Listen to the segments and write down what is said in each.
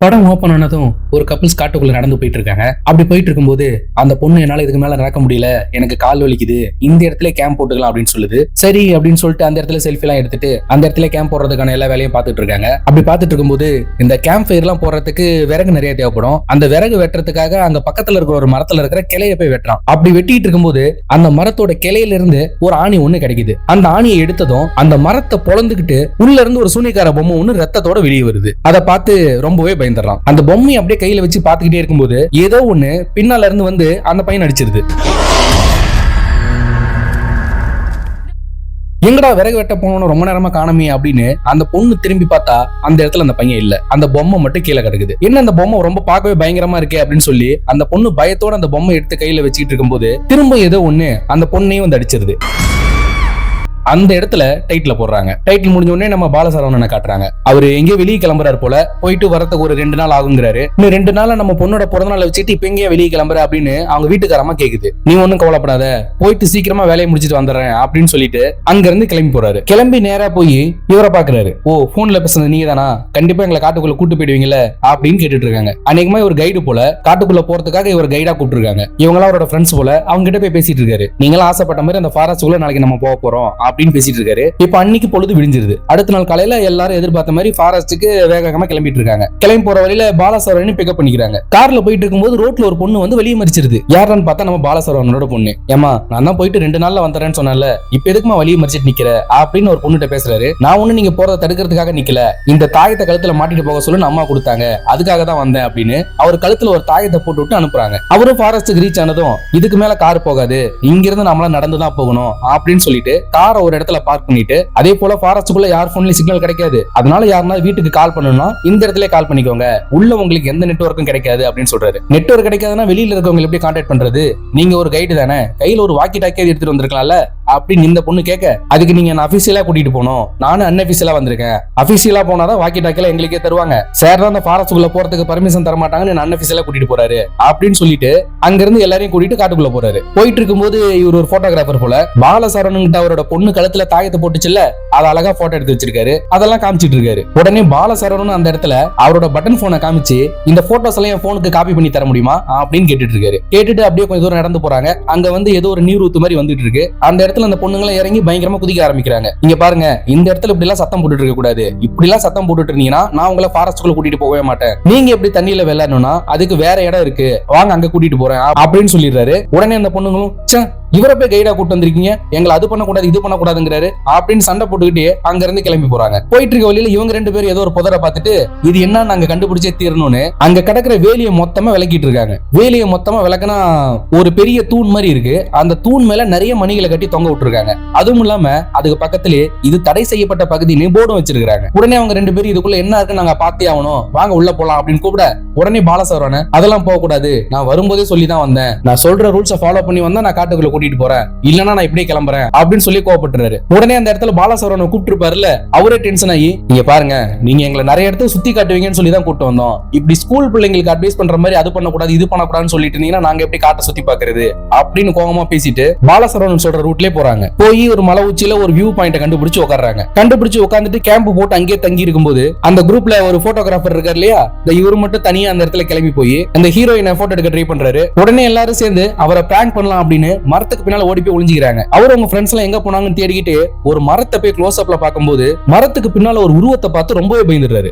படம் ஓபன் ஆனதும் ஒரு கப்பிள்ஸ் காட்டுக்குள்ள நடந்து போயிட்டு இருக்காங்க. அப்படி போயிட்டு இருக்கும்போது அந்த பொண்ணு என்னால இதுக்கு மேல நடக்க முடியல, எனக்கு கால் வலிக்குது, இந்த இடத்துல கேம்ப் போட்டுக்கலாம் அப்படின்னு சொல்லுது. சரி அப்படின்னு சொல்லிட்டு அந்த இடத்துல செல்ஃபி எல்லாம் எடுத்துட்டு அந்த இடத்துல கேம்ப் போடுறதுக்கான எல்லா வேலையும் பார்த்துட்டு இருக்காங்க. அப்படி பார்த்துட்டு இருக்கும்போது இந்த கேம்ப் ஃபயர் எல்லாம் போடுறதுக்கு விறகு நிறைய தேவைப்படும். அந்த விறகு வெட்டுறதுக்காக அங்க பக்கத்துல இருக்கிற ஒரு மரத்துல இருக்கிற கிளைய போய் வெட்டுறான். அப்படி வெட்டிட்டு இருக்கும்போது அந்த மரத்தோட கிளையில இருந்து ஒரு ஆணி ஒண்ணு கிடைக்குது. அந்த ஆணியை எடுத்ததும் அந்த மரத்தை பொளந்துகிட்டு உள்ள இருந்து ஒரு சூனியக்கார பொம்மை ஒண்ணு ரத்தத்தோட வெளியே வருது. அதை பார்த்து ரொம்பவே பயந்துடுறான். அந்த பொம்மையை அப்படியே கையில வச்சு பார்த்துக்கிட்டே இருக்கும்போது ஏதோ ஒண்ணு பின்னால இருந்து வந்து அந்த பையன் அடிச்சிருது. எங்கடா விறகு வெட்ட போனோம் ரொம்ப நேரமா காணமே அப்படின்னு அந்த பொண்ணு திரும்பி பார்த்தா அந்த இடத்துல அந்த பையன் இல்ல. அந்த பொம்மை மட்டும் கீழே கிடக்குது. என்ன அந்த பொம்மை ரொம்ப பார்க்கவே பயங்கரமா இருக்கே அப்படின்னு சொல்லி அந்த பொண்ணு பயத்தோட அந்த பொம்மை எடுத்து கையில வச்சுக்கிட்டு இருக்கும்போது திரும்ப ஏதோ ஒண்ணு அந்த பொண்ணையும் வந்து அடிச்சிருது. அந்த இடத்துல டைட்டில் போடுறாங்க. டைட்டில் முடிஞ்ச உடனே நம்ம பாலசரவணனை காட்டுறாங்க. அவரு எங்கேயோ வெளியே கிளம்புறாரு போல, போயிட்டு வரதுக்கு ஒரு 2 நாள் ஆகுங்கிறாரு. இன்னும் 2 நாள்ல நம்ம பொண்ணோட பிறந்த நாள் வச்சுட்டு இப்ப எங்கேயா வெளியே கிளம்புற அப்படின்னு அவங்க வீட்டுக்காரமா கேக்குது. நீ ஒன்னும் கவலைப்படாத, போயிட்டு சீக்கிரமா வேலையை முடிச்சிட்டு வந்துடுறேன் அப்படின்னு சொல்லிட்டு அங்க இருந்து கிளம்பி போறாரு. கிளம்பி நேரா போய் இவரை பாக்குறாரு. ஓ, போன்ல பேசுனது நீங்க தானா? கண்டிப்பா எங்களை காட்டுக்குள்ள கூட்டு போயிடுவீங்கல்ல அப்படின்னு கேட்டுட்டு இருக்காங்க. அநேகமா ஒரு கைடு போல, காட்டுக்குள்ள போறதுக்காக இவர் கைடா கூப்பிட்டு இருக்காங்க. இவங்களாம் அவரோட ஃப்ரெண்ட்ஸ் போல. அவங்க கிட்ட போய் பேசிட்டு இருக்காரு. நீங்களாம் ஆசைப்பட்ட மாதிரி அந்த ஃபாரஸ்ட்குள்ள நாளைக்கு நம்ம போக போறோம் அப்படின்னு பேசிட்டு இருக்காரு. இப்ப அன்னைக்கு பொழுது விடிஞ்சிருது. அடுத்த நாள் காலையில எல்லாரும் எதிர்பார்த்த மாதிரி ஃபாரஸ்ட்டுக்கு வேகமா கிளம்பிட்டு இருக்காங்க. கிளம்பி போற வழியில பாலசரவணன் பிக்கப் பண்ணிக்கிறாங்க. கார்ல போயிட்டு இருக்கும்போது ரோட்ல ஒரு பொண்ணு வந்து வெளியே மறிச்சிருது. யாருன்னு பார்த்தா நம்ம பாலசரவணனோட பொண்ணு. ஏமா, நான் தான் போயிட்டு 2 நாள்ல வந்துறேன்னு சொன்னேன்ல, இப்ப எதுக்குமா வெளியே மறிச்சிட்டு நிக்கிற அப்படின்னு ஒரு பொண்ணுகிட்ட பேசுறாரு. நான் ஒண்ணு நீங்க போறதை தடுக்கிறதுக்காக நிக்கல, இந்த தாயத்தை கழுத்துல மாட்டிட்டு போக சொல்லு அம்மா கொடுத்தாங்க, அதுக்காக தான் வந்தேன் அப்படின்னு அவர் கழுத்துல ஒரு தாயத்தை போட்டு விட்டு அனுப்புறாங்க. அவரும் ஃபாரஸ்ட்டுக்கு ரீச் ஆனதும் இதுக்கு மேல கார் போகாது, இங்க இருந்து நம்மள நடந்துதான் போகணும் அப்படின்னு சொல்லிட்டு காரை ஒரு இடத்துல பார்க் பண்ணிட்டு, அதே போல ஃபாரஸ்டுக்குள்ள யார் போன்லயும் சிக்னல் கிடைக்காது, அதனால யாருன்னா வீட்டுக்கு கால் பண்ணணும்னா இந்த இடத்துல கால் பண்ணிக்கோங்க, உள்ள உங்களுக்கு எந்த நெட்வொர்க்கும் கிடைக்காது அப்படின்னு சொல்றாரு. நெட்வொர்க் கிடைக்காதுன்னா வெளியில இருக்கவங்க எப்படி கான்டாக்ட் பண்றது? நீங்க ஒரு கைடு தானே, கையில ஒரு வாக்கி டாக்கியாவது எடுத்துட்டு வந்திருக்கலாம்ல அப்படின்னு இந்த பொண்ணு கேட்க, அதுக்கு நீங்க என்ன அபிஷியலா கூட்டிட்டு போனோம், நானும் அன்அபிஷியலா வந்திருக்கேன், அபிஷியலா போனாதான் வாக்கி டாக்கில எங்களுக்கே தருவாங்க, சார் தான் அந்த ஃபாரஸ்டுக்குள்ள போறதுக்கு பர்மிஷன் தர மாட்டாங்கன்னு அன்அபிஷியலா கூட்டிட்டு போறாரு அப்படின்னு சொல்லிட்டு அங்க இருந்து எல்லாரையும் கூட்டிட்டு காட்டுக்குள்ள போறாரு. போயிட்டு இருக்கும்போது இவர் ஒரு போட்டோகிராஃபர் போல, பாலசரவணன் கிட்ட அவரோட பொண்ணு கழுத்துல தாயத்தை போட்டுச்சுல்ல, அதை அழகா போட்டோ எடுத்து வச்சிருக்காரு. அதெல்லாம் காமிச்சிட்டு இருக்காரு. உடனே பாலசரவணன் அந்த இடத்துல அவரோட பட்டன் போனை காமிச்சு இந்த போட்டோஸ் எல்லாம் என் போனுக்கு காப்பி பண்ணி தர முடியுமா அப்படின்னு கேட்டுட்டு இருக்காரு. கேட்டுட்டு அப்படியே கொஞ்சம் தூரம் நடந்து போறாங்க. அங்க வந்து ஏதோ ஒரு நீர் ஊத்து மாதிரி வந்துட்டு இருக்கு. அந்த இடத்துல அந்த பொண்ணுங்களை இறங்கி பயங்கரமா குதிக்க ஆரம்பிக்கிறாங்க. இங்க பாருங்க, இந்த இடத்துல இப்படி எல்லாம் சத்தம் போட்டுட்டு இருக்க கூடாது, இப்படி எல்லாம் சத்தம் போட்டுட்டு இருந்தீங்கன்னா நான் உங்களை ஃபாரஸ்ட்குள்ள கூட்டிட்டு போகவே மாட்டேன், நீங்க எப்படி தண்ணியில விளையாடணும்னா அதுக்கு வேற இடம் இருக்கு, வாங்க அங்க கூட்டிட்டு போறேன் அப்படின்னு சொல்லிடுறாரு. உடனே அந்த பொண்ணுங்களும் இவரை போய் கைடா கூட்டு வந்திருக்கீங்க, எங்களை அது பண்ணக்கூடாது இது பண்ணக்கூடாதுங்கிறாரு அப்படின்னு சண்டை போட்டுக்கிட்டே அங்க இருந்து கிளம்பி போறாங்க. போயிட்டு இருக்க வழியில இவங்க 2 பேரும் ஏதோ ஒரு புதரை பார்த்துட்டு இது என்ன நாங்க கண்டுபிடிச்சே தீரணும்னு அங்க கிடக்குற வேலியை மொத்தமா விளக்கிட்டு இருக்காங்க. வேலியை மொத்தமா விளக்குனா ஒரு பெரிய தூண் மாதிரி இருக்கு. அந்த தூண் மேல நிறைய மணிகளை கட்டி தொங்க விட்டுருக்காங்க. அதுவும் இல்லாம அதுக்கு பக்கத்திலே இது தடை செய்யப்பட்ட பகுதின்னு போர்டும் வச்சிருக்காங்க. உடனே அவங்க 2 பேரும் இதுக்குள்ள என்ன இருக்கு நாங்க பார்த்தே ஆகணும், வாங்க உள்ள போலாம் அப்படின்னு கூப்பிட, உடனே பாலசரவணன் அதெல்லாம் போக கூடாது, நான் வரும்போதே சொல்லிதான் வந்தேன், நான் சொல்ற ரூல்ஸை ஃபாலோ பண்ணி வந்தா நான் காட்டுக்குள்ள கூட்டிட்டு போறேன், இல்லனா நான் இப்படியே கிளம்புறேன் அப்படின்னு சொல்லி கோவப்பட்டுறாரு. உடனே அந்த இடத்துல பாலசரவணனை கூப்பிட்டு இருப்பாருல, அவரே டென்ஷன் ஆகி, நீங்க பாருங்க, நீங்க எங்களை நிறைய இடத்துல சுத்தி காட்டுவீங்கன்னு சொல்லி தான் கூப்பிட்டு வந்தோம், இப்படி ஸ்கூல் பிள்ளைங்களுக்கு அட்வைஸ் பண்ற மாதிரி அது பண்ணக்கூடாது இது பண்ணக்கூடாதுன்னு சொல்லிட்டு இருந்தீங்கன்னா நாங்க எப்படி காட்ட சுத்தி பாக்குறது அப்படின்னு கோவமா பேசிட்டு பாலசரவணன் சொல்ற ரூட்லயே போறாங்க. போய் ஒரு மலை உச்சியில ஒரு வியூ பாயிண்ட் கண்டுபிடிச்சு உட்கார்றாங்க. கண்டுபிடிச்சு உட்காந்துட்டு கேம்ப் போட்டு அங்கேயே தங்கி இருக்கும்போது அந்த குரூப்ல ஒரு போட்டோகிராஃபர் இருக்காரு இல்லையா, இவரு மட்டும் தனியா அந்த இடத்துல கிளம்பி போய் அந்த ஹீரோயினை போட்டோ எடுக்க ட்ரை பண்றாரு. உடனே எல்லாரும் சேர்ந்து அவரை பிராங்க் பண்ணலாம் அப்படின்னு மரத்துக்கு பின்னால ஓடி போய் ஒளிஞ்சுக்கிறாங்க. அவர் அவங்க ஃப்ரெண்ட்ஸ் எல்லாம் எங்க போனாங்கன்னு தேடிக்கிட்டு ஒரு மரத்தை போய் க்ளோஸ் அப்ல பார்க்கும்போது மரத்துக்கு பின்னால ஒரு உருவத்தை பார்த்து ரொம்பவே பயந்துடுறாரு.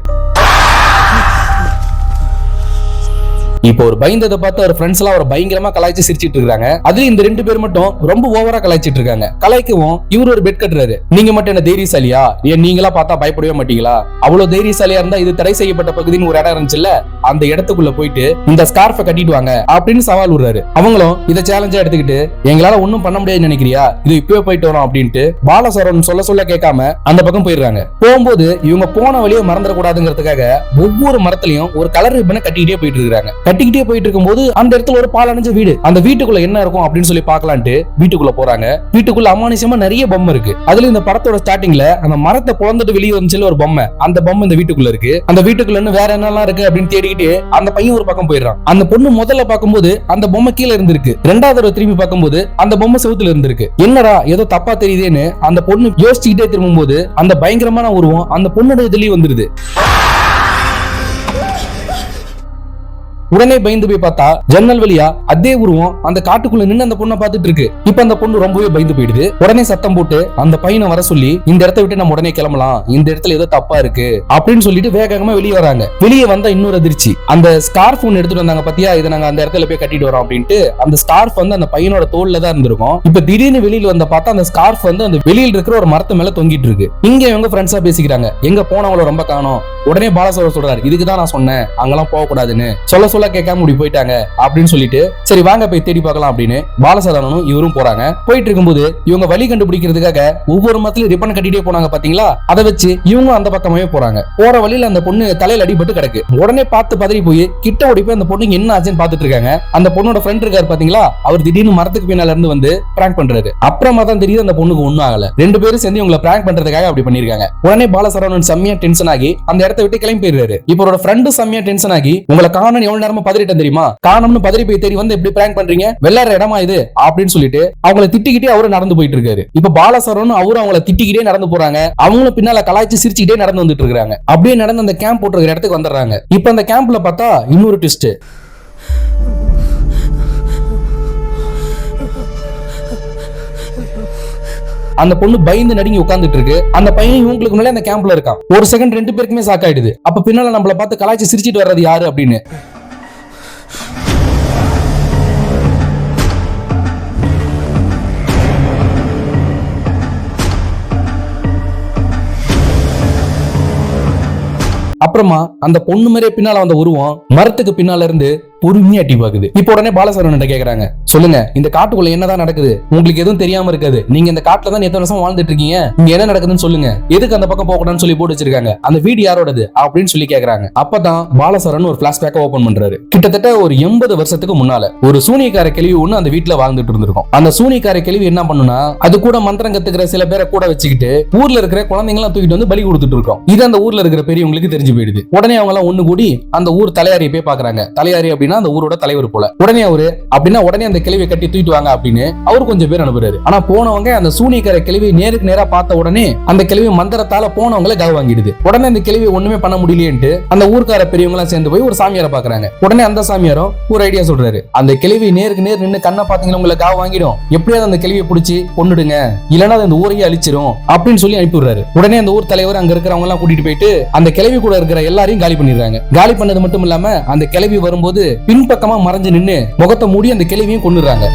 இப்போ ஒரு பயந்ததை பார்த்து அவர் ஃப்ரெண்ட்ஸ் எல்லாம் அவர் பயங்கரமா கலாய்ச்சி சிரிச்சிட்டு இருக்காங்க. அதுல இந்த 2 பேர் மட்டும் ரொம்ப ஓவரா கலாய்ச்சிட்டு இருக்காங்க. கலாய்க்கவும் இவர் ஒரு பெட் கட்டுறாரு. நீங்க மட்டும் என்ன தைரியசாலியா, ஏன் நீங்களா பார்த்தா பயப்படவே மாட்டீங்களா, அவ்வளவு தைரியசாலியா இருந்தா இது தடை செய்யப்பட்ட பகுதின்னு ஒரு இடம் இருந்துச்சுல்ல, அந்த இடத்துக்குள்ள போயிட்டு இந்த ஸ்கார்ஃபை கட்டிட்டு வாங்க அப்படின்னு சவால் விடுறாரு. அவங்களும் இதை சேலஞ்சா எடுத்துக்கிட்டு எங்களால ஒன்னும் பண்ண முடியாதுன்னு நினைக்கிறியா, இது இப்பவே போயிட்டு வரோம் அப்படின்ட்டு பாலசரவணன் சொல்ல கேட்காம அந்த பக்கம் போயிடுறாங்க. போகும்போது இவங்க போன வழியை மறந்துடக்கூடாதுங்கிறதுக்காக ஒவ்வொரு மரத்திலையும் ஒரு கலர் ரிப்பனை கட்டிக்கிட்டே போயிட்டு இருக்காங்க. கட்டிக்கிட்டே போயிட்டு இருக்கும்போது அந்த இடத்துல ஒரு பாலடைஞ்ச வீடு, அந்த வீட்டுக்குள்ள என்ன இருக்கும் அப்படின்னு சொல்லி பார்க்கலான்ட்டு வீட்டுக்குள்ள போறாங்க. வீட்டுக்குள்ள அமானுஷமா நிறைய பொம்மை இருக்கு. அதுல இந்த படத்தோட ஸ்டார்டிங்ல அந்த மரத்தை பொளந்துட்டு வெளியே வந்துச்சுல ஒரு பொம்மை, அந்த பொம்மை இந்த வீட்டுக்குள்ள இருக்கு. அந்த வீட்டுக்குள்ள இன்னும் வேற என்னெல்லாம் இருக்கு அப்படின்னு தேடிக்கிட்டு அந்த பையன் ஒரு பக்கம் போயிடுறான். அந்த பொண்ணு முதல்ல பார்க்கும்போது அந்த பொம்மை கீழே இருந்திருக்கு. 2வது தடவை திரும்பி பார்க்கும்போது அந்த பொம்மை செவுத்துல இருந்திருக்கு. என்னடா ஏதோ தப்பா தெரியுதேன்னு அந்த பொண்ணு யோசிச்சுக்கிட்டே திரும்பும்போது அந்த பயங்கரமான உருவம் அந்த பொண்ணோட இதுலயும் வந்துருது. உடனே பயந்து போய் பார்த்தா ஜன்னல் வழியா அதே உருவம் அந்த காட்டுக்குள்ள நின்று அந்த பொண்ணை பார்த்துட்டு இருக்கு. இப்ப அந்த பொண்ணு ரொம்பவே பயந்து போயிடுது. உடனே சத்தம் போட்டு அந்த பையனை வர சொல்லி இந்த இடத்த விட்டு நம்ம உடனே கிளம்பலாம், இந்த இடத்துல ஏதோ தப்பா இருக்கு அப்படின்னு சொல்லிட்டு வேகமா வெளியே வராங்க. வெளியே வந்தா இன்னொரு அதிர்ச்சி, அந்த ஸ்கார்ஃப் ஒன்னு எடுத்துட்டு வந்தாங்க பாத்தியா, இதை நாங்க அந்த இடத்துல போய் கட்டிட்டு வரோம் அப்படின்ட்டு அந்த ஸ்கார்ஃப் வந்து அந்த பையனோட தோல்ல தான் இருந்திருக்கும். இப்ப திடீர்னு வெளியில வந்த பார்த்தா அந்த ஸ்கார்ஃப் வந்து அந்த வெளியில இருக்கிற ஒரு மரத்து மேல தொங்கிட்டு இருக்கு. இங்க இவங்க ஃப்ரெண்ட்ஸா பேசிக்கிறாங்க, எங்க போனவங்கள ரொம்ப காணோம். உடனே பாலசரவன் சொல்றாரு, இதுக்குதான் நான் சொன்னேன் அங்கெல்லாம் போக கூடாதுன்னு, சொல்ல கேட்காம இப்படி போயிட்டாங்க அப்படின்னு சொல்லிட்டு சரி வாங்க போய் தேடி பார்க்கலாம் அப்படின்னு பாலசரவனும் இவரும் போறாங்க. போயிட்டு இருக்கும்போது இவங்க வழி கண்டுபிடிக்கிறதுக்காக ஒவ்வொரு மரத்துலயும் ரிப்பன் கட்டிட்டே போனாங்க பாத்தீங்களா, அதை வச்சு இவங்க அந்த பக்கமே போறாங்க. போற வழியில அந்த பொண்ணு தலையில அடிபட்டு கிடக்கு. உடனே பார்த்து பதறி போய் கிட்ட ஓடி போய் அந்த பொண்ணுக்கு என்ன ஆச்சுன்னு பாத்துட்டு இருக்காங்க. அந்த பொண்ணோட ஃப்ரெண்ட் இருக்காரு பாத்தீங்களா, அவர் திடீர்னு மரத்துக்கு பின்னால இருந்து வந்து பிராங்க் பண்றாரு. அப்புறமா தான் தெரியுது அந்த பொண்ணுக்கு ஒண்ணும் ஆகல, ரெண்டு பேரும் சேர்ந்து இவங்களை பிராங்க் பண்றதுக்காக அப்படி பண்ணிருக்காங்க. உடனே பாலசரவணன் செம்மையா டென்ஷன் ஆகி அந்த இடத்தை விட்டு கிளம்பி போயிடுறாரு. இப்போ ஒரு ஃப்ரெண்ட் செம்மையா டென்ஷன் ஆகி உங்களை காணோம்னு எவ்வளவு நேரமா பதறிட்டேன் தெரியுமா, காணோம்னு பதறி போய் தேடி வந்து எப்படி பிராங்க் பண்றீங்க, வெள்ளாற இடமா இது அப்படின்னு சொல்லிட்டு அவங்களை திட்டிக்கிட்டே அவரு நடந்து போயிட்டு இருக்காரு. இப்ப பாலசரவணன் அவரும் அவங்களை திட்டிக்கிட்டே நடந்து போறாங்க. அவங்களும் பின்னால கலாய்ச்சி சிரிச்சுக்கிட்டே நடந்து வந்துட்டு இருக்காங்க. அப்படியே நடந்து அந்த கேம்ப் போட்டுருக்கிற இடத்துக்கு வந்துடுறாங்க. இப்ப அந்த கேம்ப்ல பார்த்தா இன்னொரு ட்விஸ்ட். அந்த பொண்ணு பயந்து நடுங்கி உட்கார்ந்துட்டு இருக்கு. அந்த பையன் இவங்களுக்கு முன்னாடி அந்த கேம்ப்ல இருக்கான். ஒரு செகண்ட் ரெண்டு பேருக்குமே ஷாக் ஆயிடுது. அப்ப பின்னால நம்மள பார்த்து கலாய்ச்சி சிரிச்சிட்டு வர்றது யாரு அப்படின்னு. அப்புறமா அந்த பொண்ணு மாதிரியே பின்னால வந்த உருவம் மரத்துக்கு பின்னால இருந்து பொறுமையா அட்டி பாக்குது. இப்ப உடனே பாலசரவணன் கேக்குறாங்க, சொல்லுங்க இந்த காட்டுக்குள்ள என்னதான் நடக்குது, உங்களுக்கு எதுவும் தெரியாம இருக்காது, நீங்க இந்த காட்டுல தான் எத்தனை வருஷம் வாழ்ந்துட்டு இருக்கீங்க, இங்க என்ன நடக்குதுன்னு சொல்லுங்க, எதுக்கு அந்த பக்கம் போக கூடாதுன்னு சொல்லி போட்டு வச்சிருக்காங்க, அந்த வீடு யாரோடது அப்படின்னு சொல்லி கேக்குறாங்க. அப்பதான் பாலசரவணன் ஒரு பிளாஷ்பேக்க ஓபன் பண்றாரு. கிட்டத்தட்ட ஒரு 80 வருஷத்துக்கு முன்னால ஒரு சூனியக்கார கேள்வி ஒண்ணு அந்த வீட்டுல வாழ்ந்துட்டு இருந்திருக்கும். அந்த சூனியக்கார கேள்வி என்ன பண்ணுனா, அது கூட மந்திரம் கத்துக்கிற சில பேரை கூட வச்சுக்கிட்டு ஊர்ல இருக்கிற குழந்தைங்களாம் தூக்கிட்டு வந்து பலி கொடுத்துட்டு இருக்கோம். இது அந்த ஊர்ல இருக்கிற பெரியவங்களுக்கு தெரிஞ்சு போயிடுது. உடனே அவங்க எல்லாம் ஒண்ணு கூடி அந்த ஊர் தலையாரியை போய் பாக்குறாங்க. தலையாரி அப்படின்னா அந்த ஊரோட தலைவர் போல. உடனே அவரு அப்படின்னா உடனே அந்த கிழவியை கட்டி தூக்கிட்டு வாங்க அப்படின்னு அவரு கொஞ்சம் பேர் அனுப்புறாரு. ஆனா போனவங்க அந்த சூனியக்கார கிழவியை நேருக்கு நேரா பார்த்த உடனே அந்த கிழவி மந்திரத்தால போனவங்களை கவ வாங்கிடுது. உடனே அந்த கிழவியை ஒண்ணுமே பண்ண முடியலையேன்ட்டு அந்த ஊர்க்கார பெரியவங்க எல்லாம் சேர்ந்து போய் ஒரு சாமியாரை பாக்குறாங்க. உடனே அந்த சாமியாரும் ஒரு ஐடியா சொல்றாரு, அந்த கிழவி நேருக்கு நேர் நின்று கண்ணை பாத்தீங்கன்னா உங்களை கவ வாங்கிடும், எப்படியாவது அந்த கிழவியை பிடிச்சி கொன்னுடுங்க, இல்லைன்னா அந்த ஊரையே அழிச்சிரும் அப்படின்னு சொல்லி அனுப்பி விடுறாரு. உடனே அந்த ஊர் தலைவர் அங்க இருக்கிறவங்க எல்லாம் கூட்டிட்டு போயிட்டு அந்த கிழவி கூட இருக்கிற எல்லாரையும் காலி பண்ணிடுறாங்க. காலி பண்ணது மட்டும் இல்லாம அந்த கிழவி வரும்போது பின்பக்கமா மறைஞ்சு நின்னு முகத்தை மூடி அந்த கிழவியும் கொன்னுறாங்க.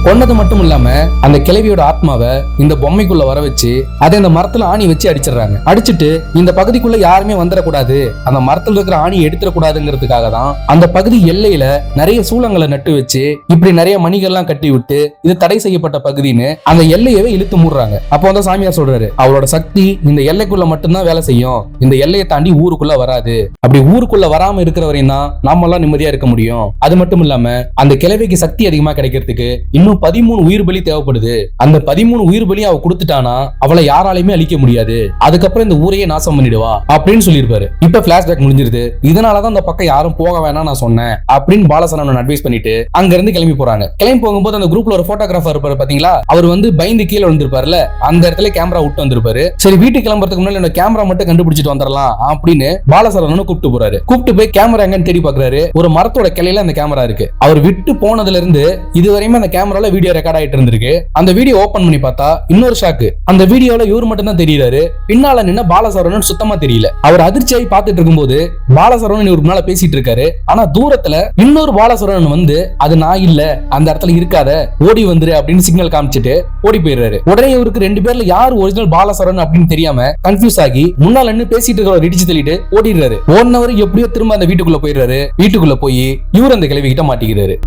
கொன்னது மட்டும் இல்லாம அந்த கிழவியோட ஆத்மாவை இந்த பொம்மைக்குள்ள வர வச்சு அதை இந்த மரத்துல ஆணி வச்சு அடிச்சிடறாங்க. அடிச்சுட்டு இந்த பகுதிக்குள்ள யாருமே வந்துடக்கூடாது, அந்த மரத்துல இருக்கிற ஆணி எடுத்துடக்கூடாதுங்கிறதுக்காக தான் அந்த பகுதி எல்லையில நிறைய சூளங்களை நட்டு வச்சு இப்படி நிறைய மணிகள்லாம் கட்டி விட்டு இது தடை செய்யப்பட்ட பகுதின்னு அந்த எல்லையவே இழுத்து மூடுறாங்க. அப்போ வந்து சாமியார் சொல்றாரு, அவரோட சக்தி இந்த எல்லைக்குள்ள மட்டும்தான் வேலை செய்யும், இந்த எல்லையை தாண்டி ஊருக்குள்ள வராது, அப்படி ஊருக்குள்ள வராம இருக்கிற வரையும் தான் நாம எல்லாம் நிம்மதியா இருக்க முடியும். அது மட்டும் இல்லாம அந்த கிழவிக்கு சக்தி அதிகமா கிடைக்கிறதுக்கு இன்னும் 13 உயிர் பலி தேவைப்படுது, அந்த 13 உயிர் பலி அவ கொடுத்துட்டானா அவளை யாராலையுமே அழிக்க முடியாது, அதுக்கப்புறம் இந்த ஊரையே நாசம் பண்ணிடுவா அப்படின்னு சொல்லியிருப்பாரு. இப்ப பிளாஷ்பேக் முடிஞ்சிருது. இதனாலதான் அந்த பக்கம் யாரும் போக வேணாம் நான் சொன்னேன் அப்படின்னு பாலசரவணன் அட்வைஸ் பண்ணிட்டு அங்க இருந்து கிளம்பி போறாங்க. கிளம்பி போகும்போது அந்த குரூப்ல ஒரு போட்டோகிராஃபர் இருப்பாரு பாத்தீங்களா, அவர் வந்து பயந்து கீழே விழுந்திருப்பாருல, அந்த இடத்துல கேமரா விட்டு வந்திருப்பாரு. சரி வீட்டுக்கு கிளம்புறதுக்கு முன்னாடி இந்த கேமரா மட்டும் கண்டுபிடிச்சிட்டு வந்துடலாம் அப்படின்னு பாலசரவணன் கூப்பிட்டு போறாரு. கூப்பிட்டு போய் கேமரா எங்கன்னு தேடி பாக்குறாரு. ஒரு மரத்தோட கிளையில அந்த கேமரா இருக்கு. அவர் விட்டு போனதுல இருந்து இதுவரையுமே அந்த கேமரா வீடியோ ரெக்கார்ட் ஆயிட்டு இருந்திருக்கு. அந்த வீடியோ ஓபன் பண்ணி பார்த்தா இன்னொரு ஷாக்கு, அந்த வீடியோல இவர் மட்டும் தான் தெரியுறாரு, பின்னால நின்ன பாலசரவணன் சுத்தமா தெரியல. அவர் அதிர்ச்சியாகி பார்த்துட்டு இருக்கும்போது பாலசரவணன் இவருக்கு மேல பேசிட்டு இருக்காரு. ஆனா தூரத்துல இன்னொரு பாலசரவணன் வந்து அது நான் இல்ல, அந்த இடத்துல இருக்காத, ஓடி வந்துரு அப்படின்னு சிக்னல் காமிச்சிட்டு ஓடி போயிடுறாரு. உடனே இவருக்கு ரெண்டு பேர்ல யார் ஒரிஜினல் பாலசரவணன் அப்படின்னு தெரியாம கன்ஃபியூஸ் ஆகி முன்னால நின்னு பேசிட்டு இருக்கிற இடிச்சு தள்ளிட்டு ஓடிடுறாரு. ஓடினவர் எப்படியோ திரும்ப அந்த வீட்டுக்குள்ள போயிடுறாரு. வீட்டுக்குள்ள போய் இவர் அந்த கிழவி கிட்ட மாட்டிக்கிறாரு.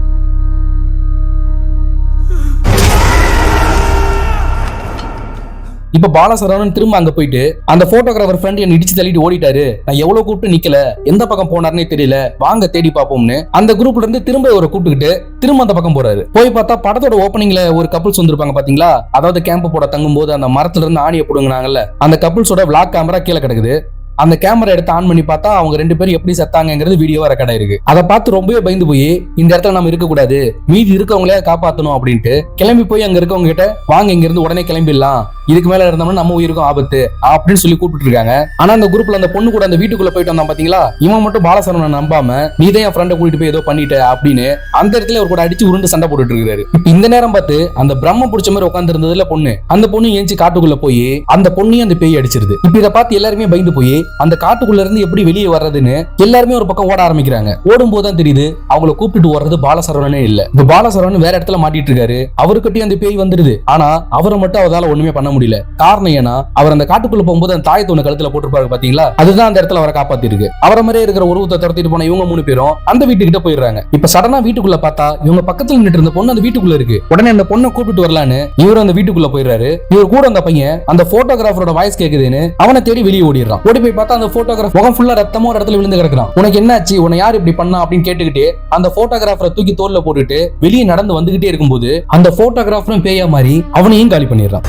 இப்ப பாலசரவணன் திரும்ப அங்க போயிட்டு அந்த போட்டோகிராஃபர் ஃப்ரெண்ட் என்ன இடிச்சு தள்ளிட்டு ஓடிட்டாரு, நான் எவ்வளவு கூப்பிட்டு நிக்கல, எந்த பக்கம் போனாருன்னே தெரியல, வாங்க தேடி பாப்போம்னு அந்த குரூப்ல இருந்து திரும்ப ஒரு கூப்பிட்டுக்கிட்டு திரும்ப அந்த பக்கம் போறாரு. போய் பார்த்தா படத்தோட ஓப்பனிங்ல ஒரு கப்பிள்ஸ் வந்திருப்பாங்க பாத்தீங்களா, அதாவது கேம்ப் போட தங்கும் போது அந்த மரத்துல இருந்து ஆணியை போடுங்கனாங்கல்ல, அந்த கப்பிள்ஸோட விளாக் கேமரா கீழே கிடக்குது. அந்த கேமரா எடுத்து ஆன் பண்ணி பார்த்தா அவங்க ரெண்டு பேரும் எப்படி செத்தாங்கிறது வீடியோவா ரெக்கார்ட் ஆயிருக்கு. அதை பார்த்து ரொம்பவே பயந்து போய் இந்த இடத்துல நம்ம இருக்க கூடாது, மீதி இருக்கவங்களே காப்பாத்தணும் அப்படின்ட்டு கிளம்பி போய் அங்க இருக்கவங்க கிட்ட வாங்க இங்க இருந்து உடனே கிளம்பிடலாம், இதுக்கு மேல இருந்தோம்னா நம்ம உயிருக்கும் ஆபத்து அப்படின்னு சொல்லி கூப்பிட்டு இருக்காங்க. ஆனா அந்த குரூப்ல அந்த பொண்ணு கூட அந்த வீட்டுக்குள்ள போயிட்டு வந்தான் பாத்தீங்களா, இவன் மட்டும் பாலசரவணனை நம்பாம நீ தான் என் ஃப்ரெண்டை கூட்டிட்டு போய் ஏதோ பண்ணிட்ட அப்படின்னு அந்த இடத்துல ஒரு கூட அடிச்சு உருண்டு சண்டை போட்டுட்டு இருக்காரு. இப்ப இந்த நேரம் பார்த்து அந்த பிரம்ம பிடிச்ச மாதிரி உட்கார்ந்து இருந்ததுல பொண்ணு, அந்த பொண்ணு ஏஞ்சி காட்டுக்குள்ள போய் அந்த பொண்ணையும் அந்த பேய் அடிச்சிருது. இப்ப இதை பார்த்து எல்லாருமே பயந்து போய் அந்த காட்டுக்குள்ள இருந்து எப்படி வெளியே வர்றதுன்னு எல்லாருமே ஒரு பக்கம் ஓட ஆரம்பிக்கிறாங்க. ஓடும் போதுதான் தெரியுது அவங்கள கூப்பிட்டு ஓடுறது பாலசரவணனே இல்ல. இப்ப பாலசரவணன் வேற இடத்துல மாட்டிட்டு இருக்காரு. அவருக்கிட்டே அந்த பேய் வந்துருது. ஆனா அவரை மட்டும் அவரால் ஒண்ணுமே பண்ண முடியல. காரணம் ஏன்னா அவர் அந்த காட்டுக்குள்ள போகும்போது அந்த தாயத்தை ஒண்ணு கழுத்துல போட்டுருப்பாரு பாத்தீங்களா, அதுதான் அந்த இடத்துல அவரை காப்பாத்தி இருக்கு. அவரை மாதிரியே இருக்கிற உருவத்தை துரத்திட்டு போன இவங்க 3 பேரும் அந்த வீட்டுக்கிட்ட போயிடுறாங்க. இப்ப சடனா வீட்டுக்குள்ள பார்த்தா இவங்க பக்கத்துல நின்று இருந்த பொண்ணு அந்த வீட்டுக்குள்ள இருக்கு. உடனே அந்த பொண்ணை கூப்பிட்டு வரலான்னு இவர் அந்த வீட்டுக்குள்ள போயிடுறாரு. இவர் கூட அந்த பையன் அந்த போட்டோகிராஃபரோட வாய்ஸ் கேக்குதுன்னு அவனை தேடி வெளியே ஓடிடுறான். ஓடி போய் பார்த்தா அந்த போட்டோகிராஃபர் முகம் ஃபுல்லா ரத்தமா ஒரு இடத்துல விழுந்து கிடக்குறான். உனக்கு என்னாச்சு, உன்னை யார் இப்படி பண்ணா அப்படின்னு கேட்டுக்கிட்டு அந்த போட்டோகிராஃபரை தூக்கி தோல்ல போட்டுட்டு வெளியே நடந்து வந்துகிட்டே இருக்கும்போது அந்த போட்டோகிராஃபரும் பேயா மாதிரி அவனையும் காலி பண்ணிடுறான்.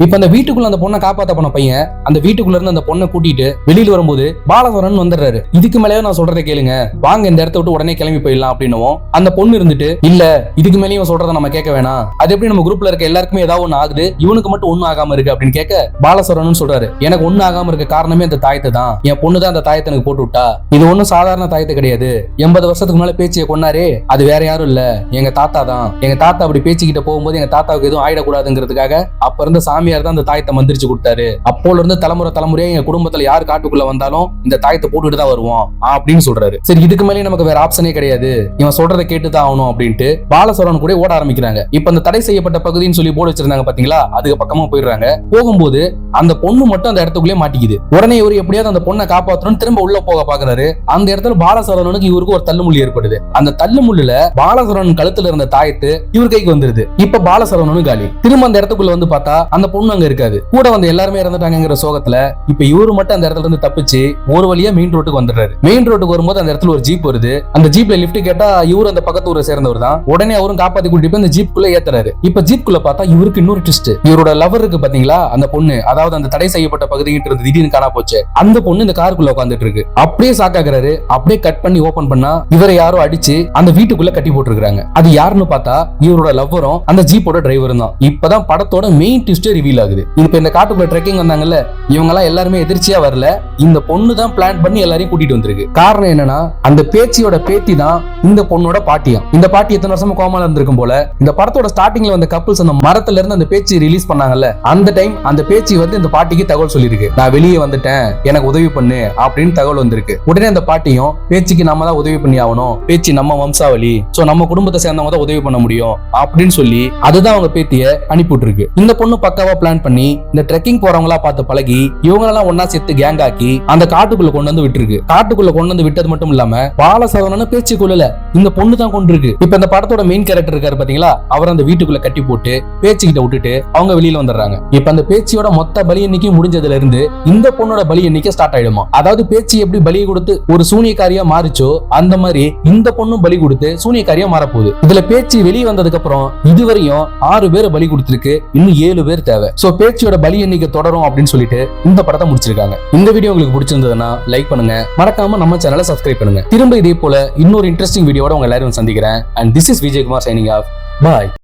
இப்ப அந்த வீட்டுக்குள்ள அந்த பொண்ணை காப்பாத்த போன பையன் அந்த வீட்டுக்குள்ள இருந்து அந்த பொண்ணை கூட்டிட்டு வெளியில வரும்போது பாலசரவணன் வந்துடுறாரு. இதுக்கு மேலேயே நான் சொல்றதை கேளுங்க, வாங்க இந்த இடத்த விட்டு உடனே கிளம்பி போயிடலாம் அப்படின்னும் அந்த பொண்ணு இருந்துட்டு இல்ல இதுக்கு மேலேயும் சொல்றதை நம்ம கேட்க வேணாம், அது எப்படி நம்ம குரூப்ல இருக்க எல்லாருக்குமே ஏதாவது ஒண்ணு ஆகுது, இவனுக்கு மட்டும் ஒண்ணும் ஆகாம இருக்கு அப்படின்னு கேட்க பாலசரவணன் சொல்றாரு, எனக்கு ஒண்ணு ஆகாம இருக்க காரணமே அந்த தாயத்தை தான், என் பொண்ணு தான் அந்த தாயத்தை எனக்கு போட்டு விட்டா, இது ஒண்ணும் சாதாரண தாயத்தை கிடையாது, 80 வருஷத்துக்கு மேல பேச்சியை கொண்டாரே அது வேற யாரும் இல்ல எங்க தாத்தா தான், எங்க தாத்தா அப்படி பேச்சுக்கிட்ட போகும்போது எங்க தாத்தாவுக்கு எதுவும் ஆயிடக்கூடாதுங்கிறதுக்காக அப்ப இருந்த சாமியார் தான் அந்த தாயத்தை மந்திரிச்சு கொடுத்தாரு, அப்போல இருந்து தலைமுறையா எங்க குடும்பத்துல யார் காட்டுக்குள்ள வந்தாலும் இந்த தாயத்தை போட்டுட்டு தான் வருவோம் அப்படின்னு சொல்றாரு. சரி இதுக்கு மேலே நமக்கு வேற ஆப்ஷனே கிடையாது, இவன் சொல்றதை கேட்டுதான் ஆகணும் அப்படின்ட்டு பாலசரவணன் கூட ஓட ஆரம்பிக்கிறாங்க. இப்ப அந்த தடை செய்யப்பட்ட பகுதின்னு சொல்லி போர்டு வச்சிருந்தாங்க பாத்தீங்களா, அதுக்கு பக்கமா போயிடுறாங்க. போகும்போது அந்த பொண்ணு மட்டும் அந்த இடத்துக்குள்ளே மாட்டிக்குது. உடனே இவர் எப்படியாவது அந்த பொண்ணை காப்பாற்றணும் திரும்ப உள்ள போக பாக்குறாரு. அந்த இடத்துல பாலசரவணனுக்கு இவருக்கு ஒரு தள்ளுமுள்ளி ஏற்படுது. அந்த தள்ளுமுள்ளுல பாலசரவணன் கழுத்துல இருந்த தாயத்து இவர் கைக்கு வந்துருது. இப்ப பாலசரவணனும் காலி. திரும்ப அந்த இடத்துக்குள்ள வந்து பார்த்தா அந்த பொண்ணு அங்க இருக்காது. கூட வந்து எல்லாருமே இறந்துட்டாங்கிற சோகத்துல இப்ப இவரு மட்டும் அந்த இடத்துல இருந்து தப்பிச்சு ஒரு வழியா மெயின் ரோட்டுக்கு வந்துடுறாரு. மெயின் ரோட்டுக்கு வரும்போது அந்த இடத்துல ஒரு ஜீப் வருது. அந்த ஜீப்ல லிஃப்ட் கேட்டா இவரு அந்த பக்கத்து ஊரை சேர்ந்தவர் தான். உடனே அவரும் காப்பாத்தி கூட்டிட்டு போய் அந்த ஜீப்குள்ள ஏத்துறாரு. இப்ப ஜீப்குள்ள பார்த்தா இவருக்கு இன்னொரு ட்விஸ்ட், இவரோட லவர் இருக்கு பாத்தீங்களா அந்த பொண்ணு, அதாவது அந்த தடை செய்யப்பட்ட பகுதிகிட்ட இருந்து திடீர்னு காணா போச்சு, அந்த பொண்ணு இந்த காருக்குள்ள உட்காந்துட்டு இருக்கு. அப்படியே சாக்காக்குறாரு. அப்படியே கட் பண்ணி ஓபன் பண்ணா இவரை யாரோ அடிச்சு அந்த வீட்டுக்குள்ள கட்டி போட்டுருக்காங்க. அது யாருன்னு பார்த்தா இவரோட லவ்வரும் அந்த ஜீப்போட டிரைவரும் தான். இப்பதான் படத்தோட மெயின் ட்விஸ்டே ரிவீல் ஆகுது. இப்ப இந்த காட்டுக்குள்ள ட்ரெக்கிங் வந்தாங்கல்ல, இவங்க எல்லாம் எல்லாருமே எதிர்ச்சியா வரல, இந்த பொண்ணு தான் பிளான் பண்ணி எல்லாரையும் கூட்டிட்டு வந்திருக்கு. காரணம் என்னன்னா அந்த பேச்சியோட பேத்தி தான் இந்த பொண்ணோட பாட்டியா. இந்த பாட்டி எத்தனை வருஷமா கோமால இருந்திருக்கும் போல. இந்த படத்தோட ஸ்டார்டிங்ல வந்த கப்பிள்ஸ் அந்த மரத்துல இருந்து அந்த பேச்சு ரிலீஸ் பண்ணாங்கல்ல, அந்த டைம் அந்த பேச்சு வந்து இந்த பாட்டிக்கு தகவல் சொல்லிருக்கு, நான் வெளியே வந்துட்டேன் எனக்கு உதவி பண்ணு அப்படின்னு தகவல் வந்திருக்கு. உடனே அந்த பாட்டியும் பேச்சுக்கு நம்ம தான் உதவி பண்ணி ஆகணும், பேச்சு நம்ம வம்சாவளி, சோ நம்ம குடும்பத்தை சேர்ந்தவங்க தான் உதவி பண்ண முடியும் அப்படின்னு சொல்லி அதுதான் அவங்க பேத்திய அனுப்பிட்டு இருக்கு. இந்த பொண்ணு பக்காவா பிளான் பண்ணி இந்த ட்ரெக்கிங் போறவங்களா பார்த்து பழகி இவங்களெல்லாம் ஒன்னா சேர்த்து கேங் ஆக்கி அந்த காட்டுக்குள்ள கொண்டு வந்து விட்டுருக்கு. காட்டுக்குள்ள கொண்டு வந்து விட்டது மட்டும் இல்லாம பாலசரவணன் பேச்சு கொள்ளல, இந்த பொண்ணு தான் கொண்டிருக்கு. இப்ப இந்த படத்தோட மெயின் கேரக்டர் இருக்காரு பாத்தீங்களா, அவர் அந்த வீட்டுக்குள்ள கட்டி போட்டு பேச்சுக்கிட்ட விட்டுட்டு அவங்க வெளியில வந்துடுறாங்க. இப்ப அந்த பேச்சியோட மொத்த பலி எண்ணிக்கை முடிஞ்சதுல இருந்து இந்த பொண்ணோட பலி எண்ணிக்கை ஸ்டார்ட் ஆயிடுமா. அதாவது பேச்சு எப்படி பலி கொடுத்து ஒரு சூனியக்காரியா மாறிச்சோ அந்த மாதிரி இந்த பொண்ணும் பலி கொடுத்து சூனியக்காரியா மாறப்போகுது. இதுல பேச்சு வெளியே வந்ததுக்கு அப்புறம் இதுவரையும் 6 பேர் பலி கொடுத்திருக்கு, இன்னும் 7 பேர் தேவை. சோ பேச்சியோட பலி எண்ணிக்கை தொடரும் அப்படின்னு சொல்லிட்டு இந்த படத்தை முடிச்சிருக்காங்க. இந்த வீடியோ உங்களுக்கு பிடிச்சிருந்ததுன்னா லைக் பண்ணுங்க, மறக்காம நம்ம சேனலை சப்ஸ்கிரைப் பண்ணுங்க. திரும்ப இதே போல இன்னொரு இன்ட்ரெஸ்டிங் வீடியோட உங்க எல்லாரும் சந்திக்கிறேன். And this is Vijay Kumar signing off. Bye.